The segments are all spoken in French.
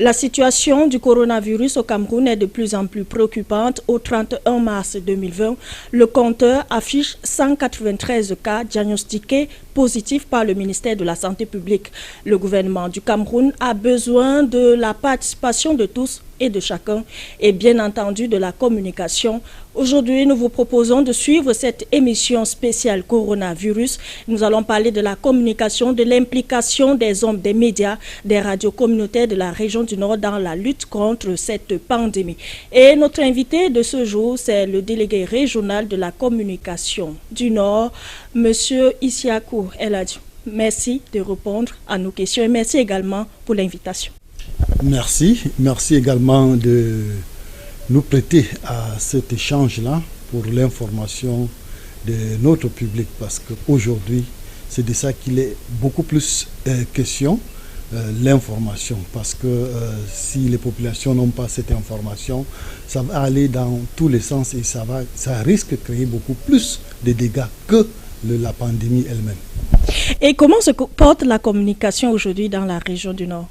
La situation du coronavirus au Cameroun est de plus en plus préoccupante. Au 31 mars 2020, le compteur affiche 193 cas diagnostiqués positifs par le ministère de la Santé publique. Le gouvernement du Cameroun a besoin de la participation de tous et de chacun et bien entendu de la communication. Aujourd'hui, nous vous proposons de suivre cette émission spéciale coronavirus. Nous allons parler de la communication, de l'implication des hommes, des médias, des radios communautaires de la région du Nord dans la lutte contre cette pandémie. Et notre invité de ce jour, c'est le délégué régional de la communication du Nord, Monsieur Isiakou Eladji. Merci de répondre à nos questions et merci également pour l'invitation. Merci également de nous prêter à cet échange-là pour l'information de notre public parce qu'aujourd'hui, c'est de ça qu'il est beaucoup plus question, l'information. Parce que si les populations n'ont pas cette information, ça va aller dans tous les sens et ça risque de créer beaucoup plus de dégâts que la pandémie elle-même. Et comment se porte la communication aujourd'hui dans la région du Nord ?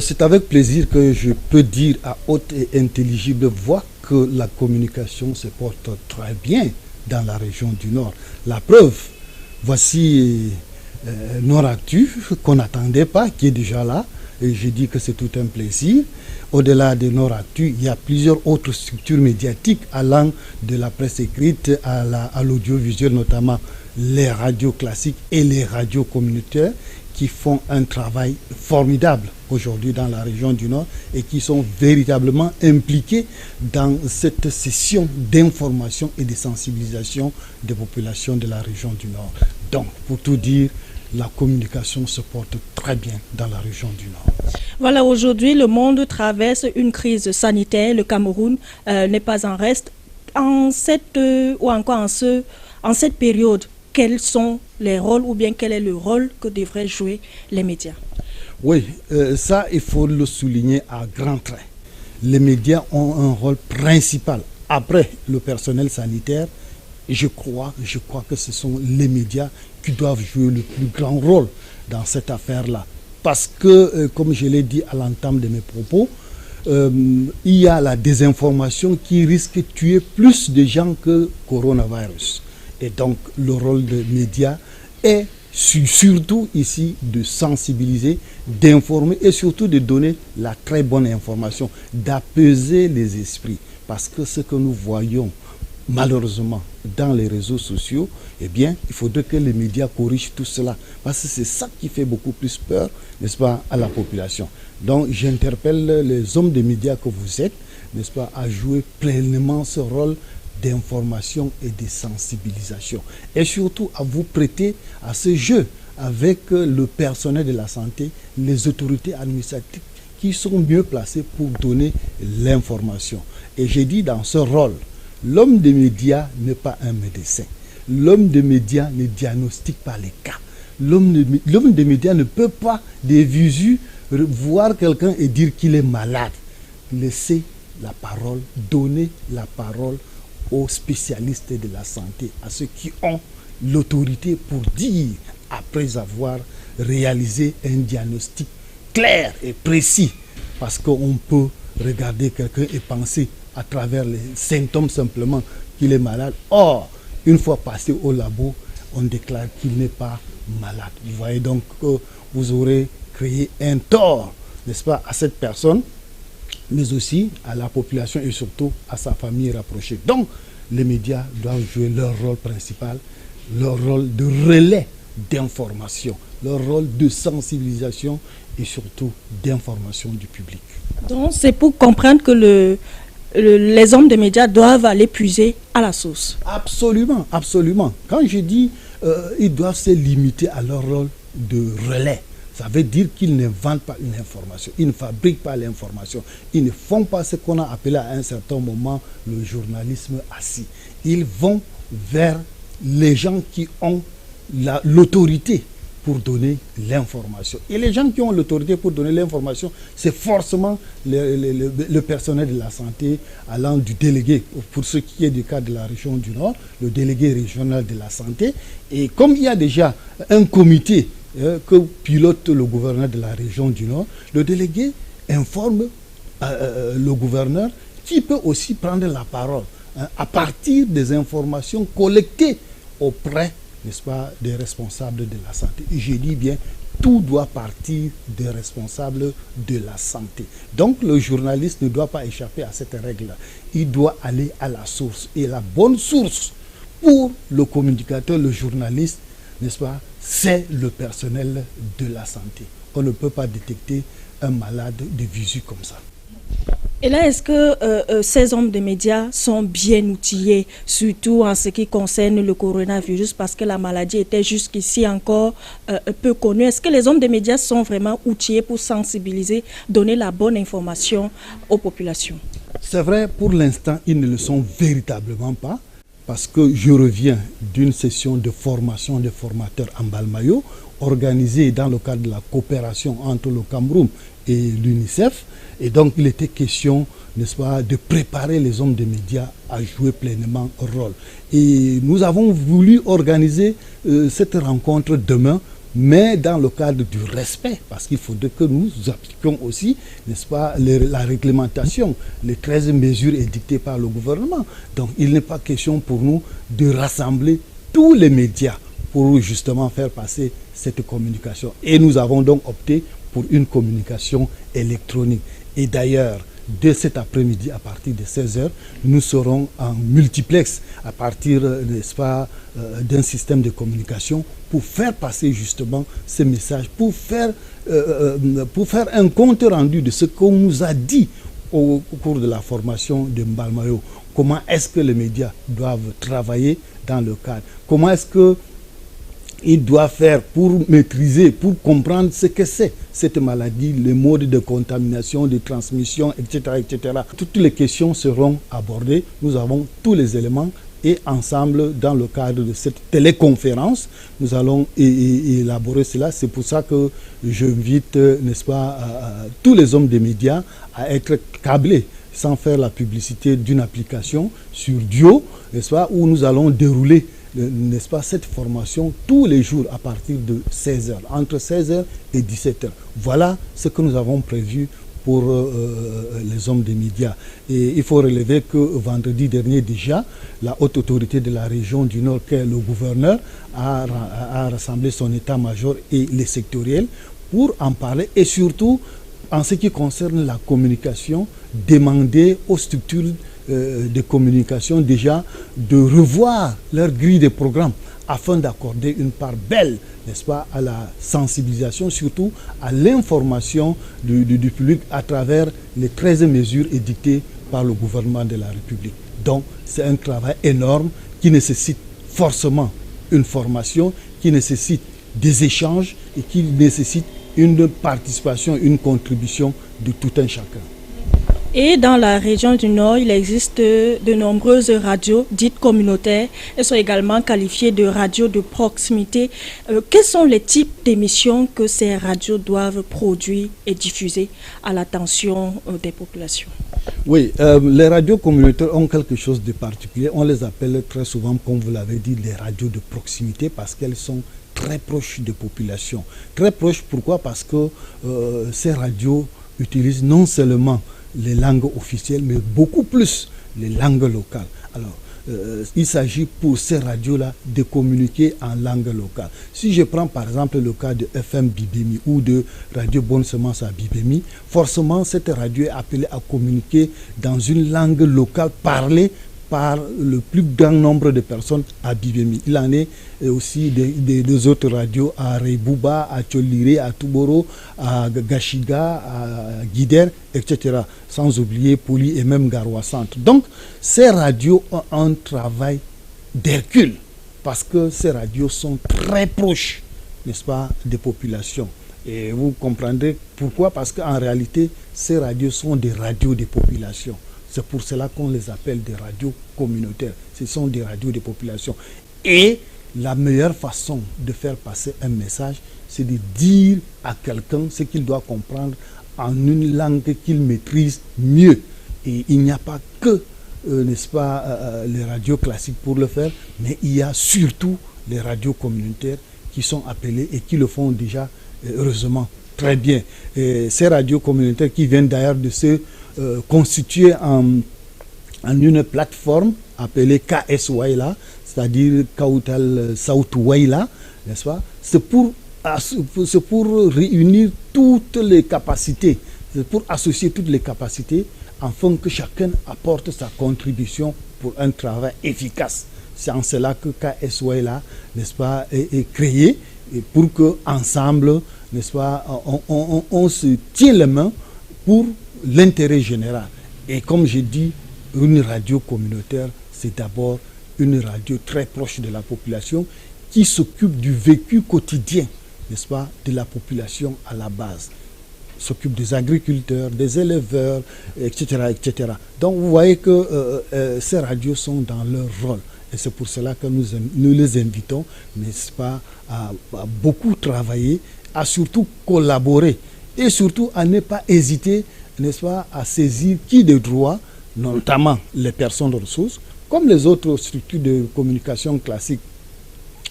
C'est avec plaisir que je peux dire à haute et intelligible voix que la communication se porte très bien dans la région du Nord. La preuve, voici Nord-Actu qu'on n'attendait pas, qui est déjà là. Et je dis que c'est tout un plaisir. Au-delà de Nord-Actu, il y a plusieurs autres structures médiatiques allant de la presse écrite à l'audiovisuel, notamment les radios classiques et les radios communautaires qui font un travail formidable aujourd'hui dans la région du Nord et qui sont véritablement impliqués dans cette session d'information et de sensibilisation des populations de la région du Nord. Donc, pour tout dire, la communication se porte très bien dans la région du Nord. Voilà, aujourd'hui, le monde traverse une crise sanitaire. Le Cameroun n'est pas en reste. En cette période, quels sont les rôles ou bien quel est le rôle que devraient jouer les médias? Oui, ça, il faut le souligner à grands traits. Les médias ont un rôle principal. Après le personnel sanitaire, je crois que ce sont les médias qui doivent jouer le plus grand rôle dans cette affaire-là. Parce que, comme je l'ai dit à l'entame de mes propos, il y a la désinformation qui risque de tuer plus de gens que le coronavirus. Et donc, le rôle des médias est surtout ici de sensibiliser, d'informer et surtout de donner la très bonne information, d'apaiser les esprits. Parce que ce que nous voyons malheureusement dans les réseaux sociaux, eh bien, il faudrait que les médias corrigent tout cela. Parce que c'est ça qui fait beaucoup plus peur, n'est-ce pas, à la population. Donc, j'interpelle les hommes des médias que vous êtes, n'est-ce pas, à jouer pleinement ce rôle d'information et de sensibilisation. Et surtout à vous prêter à ce jeu avec le personnel de la santé, les autorités administratives qui sont mieux placées pour donner l'information. Et j'ai dit dans ce rôle, l'homme des médias n'est pas un médecin. L'homme des médias ne diagnostique pas les cas. L'homme des médias ne peut pas de visu voir quelqu'un et dire qu'il est malade. Laissez la parole, donner la parole aux spécialistes de la santé, à ceux qui ont l'autorité pour dire, après avoir réalisé un diagnostic clair et précis, parce qu'on peut regarder quelqu'un et penser à travers les symptômes simplement qu'il est malade. Or, une fois passé au labo, on déclare qu'il n'est pas malade. Vous voyez donc que vous aurez créé un tort, n'est-ce pas, à cette personne, mais aussi à la population et surtout à sa famille rapprochée. Donc, les médias doivent jouer leur rôle principal, leur rôle de relais d'information, leur rôle de sensibilisation et surtout d'information du public. Donc, c'est pour comprendre que les hommes des médias doivent aller puiser à la source. Absolument, absolument. Quand je dis ils doivent se limiter à leur rôle de relais, ça veut dire qu'ils ne vendent pas une information, ils ne fabriquent pas l'information, ils ne font pas ce qu'on a appelé à un certain moment le journalisme assis. Ils vont vers les gens qui ont l'autorité pour donner l'information. Et les gens qui ont l'autorité pour donner l'information, c'est forcément le personnel de la santé allant du délégué, pour ce qui est du cas de la région du Nord, le délégué régional de la santé. Et comme il y a déjà un comité que pilote le gouverneur de la région du Nord, le délégué informe le gouverneur, qui peut aussi prendre la parole à partir des informations collectées auprès, n'est-ce pas, des responsables de la santé. Et je dis bien, tout doit partir des responsables de la santé. Donc le journaliste ne doit pas échapper à cette règle-là. Il doit aller à la source. Et la bonne source pour le communicateur, le journaliste, n'est-ce pas, c'est le personnel de la santé. On ne peut pas détecter un malade de visu comme ça. Et là, est-ce que ces hommes de médias sont bien outillés, surtout en ce qui concerne le coronavirus, parce que la maladie était jusqu'ici encore peu connue? Est-ce que les hommes de médias sont vraiment outillés pour sensibiliser, donner la bonne information aux populations? C'est vrai, pour l'instant, ils ne le sont véritablement pas, parce que je reviens d'une session de formation des formateurs en Balmayo, organisée dans le cadre de la coopération entre le Cameroun et l'UNICEF. Et donc, il était question, n'est-ce pas, de préparer les hommes de médias à jouer pleinement un rôle. Et nous avons voulu organiser cette rencontre demain, mais dans le cadre du respect, parce qu'il faudrait que nous appliquions aussi, n'est-ce pas, la réglementation, les 13 mesures édictées par le gouvernement. Donc, il n'est pas question pour nous de rassembler tous les médias pour justement faire passer cette communication. Et nous avons donc opté pour une communication électronique. Et d'ailleurs, dès cet après-midi, à partir de 16h, nous serons en multiplex à partir, n'est-ce pas, d'un système de communication pour faire passer justement ces messages, pour faire un compte rendu de ce qu'on nous a dit au cours de la formation de Balmayo. Comment est-ce que les médias doivent travailler dans le cadre? Comment est-ce que il doit faire pour maîtriser, pour comprendre ce que c'est cette maladie, les modes de contamination, de transmission, etc., etc. Toutes les questions seront abordées. Nous avons tous les éléments et ensemble, dans le cadre de cette téléconférence, nous allons élaborer cela. C'est pour ça que j'invite, n'est-ce pas, tous les hommes des médias à être câblés, sans faire la publicité d'une application sur Duo, n'est-ce pas, où nous allons dérouler, n'est-ce pas, cette formation tous les jours à partir de 16h, entre 16h et 17h. Voilà ce que nous avons prévu pour les hommes des médias. Et il faut relever que vendredi dernier déjà, la haute autorité de la région du Nord, qui est le gouverneur, a rassemblé son état-major et les sectoriels pour en parler et surtout, en ce qui concerne la communication, demander aux structures de communication déjà de revoir leur grille de programme afin d'accorder une part belle, n'est-ce pas, à la sensibilisation, surtout à l'information du public à travers les 13 mesures édictées par le gouvernement de la République. Donc, c'est un travail énorme qui nécessite forcément une formation, qui nécessite des échanges et qui nécessite une participation, une contribution de tout un chacun. Et dans la région du Nord, il existe de nombreuses radios dites communautaires. Elles sont également qualifiées de radios de proximité. Quels sont les types d'émissions que ces radios doivent produire et diffuser à l'attention des populations? Oui, les radios communautaires ont quelque chose de particulier. On les appelle très souvent, comme vous l'avez dit, les radios de proximité parce qu'elles sont très proches des populations. Très proches, pourquoi? Parce que ces radios utilisent non seulement les langues officielles, mais beaucoup plus les langues locales. Alors, il s'agit pour ces radios-là de communiquer en langue locale. Si je prends par exemple le cas de FM Bibemi ou de Radio Bonne Semence à Bibemi, forcément cette radio est appelée à communiquer dans une langue locale parlée par le plus grand nombre de personnes à Bibemi. Il en est aussi des autres radios à Reibouba, à Tcholiré, à Touboro, à Gashiga, à Guider, etc. Sans oublier Poli et même Garoua Centre. Donc, ces radios ont un travail d'Hercule parce que ces radios sont très proches, n'est-ce pas, des populations. Et vous comprendrez pourquoi, parce qu'en réalité, ces radios sont des radios des populations. C'est pour cela qu'on les appelle des radios communautaires. Ce sont des radios des populations. Et la meilleure façon de faire passer un message, c'est de dire à quelqu'un ce qu'il doit comprendre en une langue qu'il maîtrise mieux. Et il n'y a pas que, n'est-ce pas, les radios classiques pour le faire, mais il y a surtout les radios communautaires qui sont appelées et qui le font déjà, heureusement, très bien. Et ces radios communautaires qui viennent d'ailleurs de se constituer en une plateforme appelée KS Waila, c'est-à-dire Kautal South Waila, n'est-ce pas? C'est pour réunir toutes les capacités, c'est pour associer toutes les capacités afin que chacun apporte sa contribution pour un travail efficace. C'est en cela que KS Waila, n'est-ce pas, est créé, et pour que ensemble, n'est-ce pas, on se tient les mains pour l'intérêt général. Et comme j'ai dit, une radio communautaire, c'est d'abord une radio très proche de la population qui s'occupe du vécu quotidien, n'est-ce pas, de la population à la base. S'occupe des agriculteurs, des éleveurs, etc., etc. Donc vous voyez que ces radios sont dans leur rôle. Et c'est pour cela que nous les invitons, n'est-ce pas, à beaucoup travailler, à surtout collaborer et surtout à ne pas hésiter, n'est-ce pas, à saisir qui de droit, notamment les personnes ressources, comme les autres structures de communication classiques.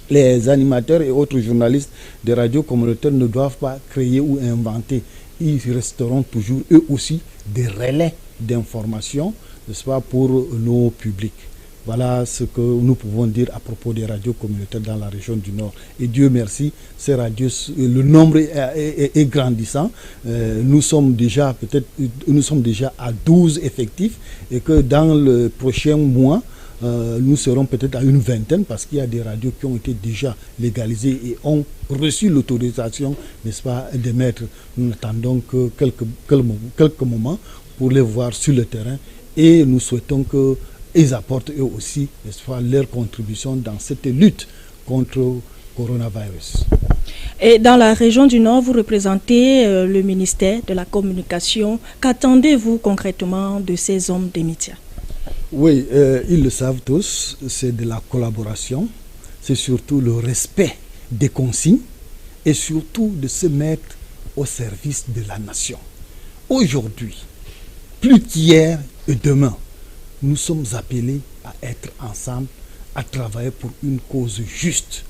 Les animateurs et autres journalistes de radios communautaires ne doivent pas créer ou inventer. Ils resteront toujours eux aussi des relais d'information, n'est-ce pas, pour nos publics. Voilà ce que nous pouvons dire à propos des radios communautaires dans la région du Nord. Et Dieu merci, ces radios, le nombre est grandissant. Nous sommes déjà à 12 effectifs et que dans le prochain mois, nous serons peut-être à une vingtaine parce qu'il y a des radios qui ont été déjà légalisées et ont reçu l'autorisation, n'est-ce pas, d'émettre. Nous n'attendons que quelques moments pour les voir sur le terrain et nous souhaitons qu'ils apportent eux aussi, n'est-ce pas, leur contribution dans cette lutte contre le coronavirus. Et dans la région du Nord, vous représentez le ministère de la Communication. Qu'attendez-vous concrètement de ces hommes des médias? Oui, ils le savent tous, c'est de la collaboration, c'est surtout le respect des consignes et surtout de se mettre au service de la nation. Aujourd'hui, plus qu'hier et demain, nous sommes appelés à être ensemble, à travailler pour une cause juste.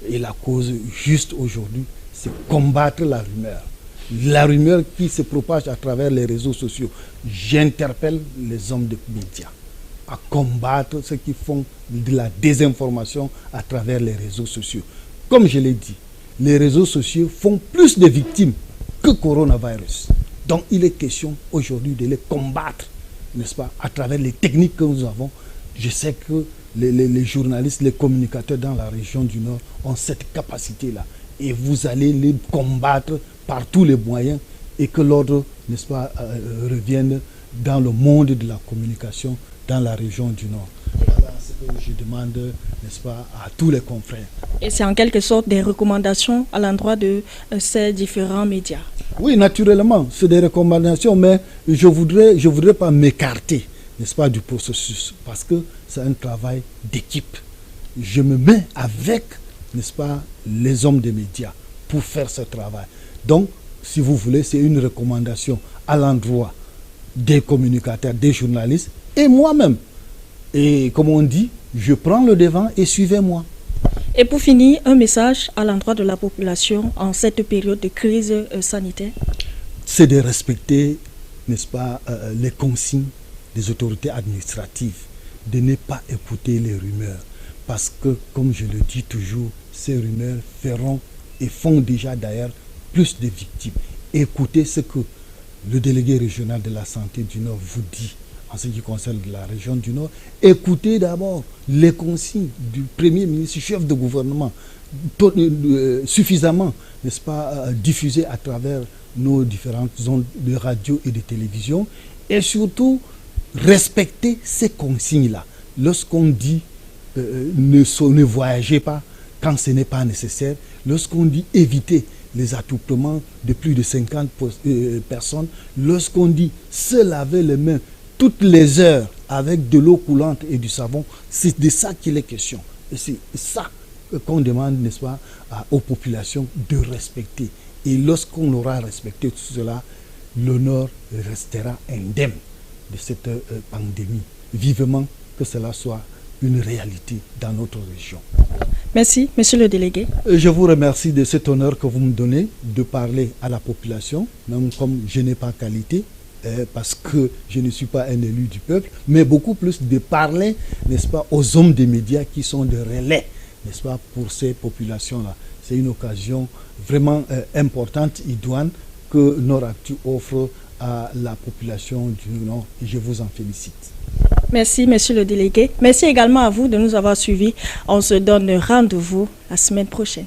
Et la cause juste aujourd'hui, c'est combattre la rumeur. La rumeur qui se propage à travers les réseaux sociaux. J'interpelle les hommes de médias à combattre ceux qui font de la désinformation à travers les réseaux sociaux. Comme je l'ai dit, les réseaux sociaux font plus de victimes que coronavirus. Donc il est question aujourd'hui de les combattre, n'est-ce pas, à travers les techniques que nous avons. Je sais que les journalistes, les communicateurs dans la région du Nord ont cette capacité-là. Et vous allez les combattre par tous les moyens et que l'ordre, n'est-ce pas, revienne dans le monde de la communication dans la région du Nord. Voilà ce que je demande, n'est-ce pas, à tous les confrères. Et c'est en quelque sorte des recommandations à l'endroit de ces différents médias. Oui, naturellement, c'est des recommandations, mais je voudrais pas m'écarter, n'est-ce pas, du processus, parce que c'est un travail d'équipe. Je me mets avec, n'est-ce pas, les hommes des médias pour faire ce travail. Donc, si vous voulez, c'est une recommandation à l'endroit des communicateurs, des journalistes et moi-même. Et comme on dit, je prends le devant et suivez-moi. Et pour finir, un message à l'endroit de la population en cette période de crise sanitaire? C'est de respecter, n'est-ce pas, les consignes des autorités administratives, de ne pas écouter les rumeurs. Parce que, comme je le dis toujours, ces rumeurs feront et font déjà d'ailleurs plus de victimes. Écoutez ce que le délégué régional de la santé du Nord vous dit en ce qui concerne la région du Nord. Écoutez d'abord les consignes du Premier ministre, chef de gouvernement, suffisamment, n'est-ce pas, diffusées à travers nos différentes zones de radio et de télévision. Et surtout, respecter ces consignes-là. Lorsqu'on dit ne voyagez pas quand ce n'est pas nécessaire, lorsqu'on dit éviter les attroupements de plus de 50 personnes, lorsqu'on dit se laver les mains toutes les heures avec de l'eau coulante et du savon, c'est de ça qu'il est question. Et c'est ça qu'on demande, n'est-ce pas, aux populations de respecter. Et lorsqu'on aura respecté tout cela, le Nord restera indemne de cette pandémie. Vivement que cela soit une réalité dans notre région. Merci, monsieur le délégué. Je vous remercie de cet honneur que vous me donnez de parler à la population, même comme je n'ai pas qualité, parce que je ne suis pas un élu du peuple, mais beaucoup plus de parler, n'est-ce pas, aux hommes des médias qui sont de relais, n'est-ce pas, pour ces populations-là. C'est une occasion vraiment importante, idoine, que Nord-Actu offre à la population du Nord, et je vous en félicite. Merci, monsieur le délégué. Merci également à vous de nous avoir suivis. On se donne rendez-vous la semaine prochaine.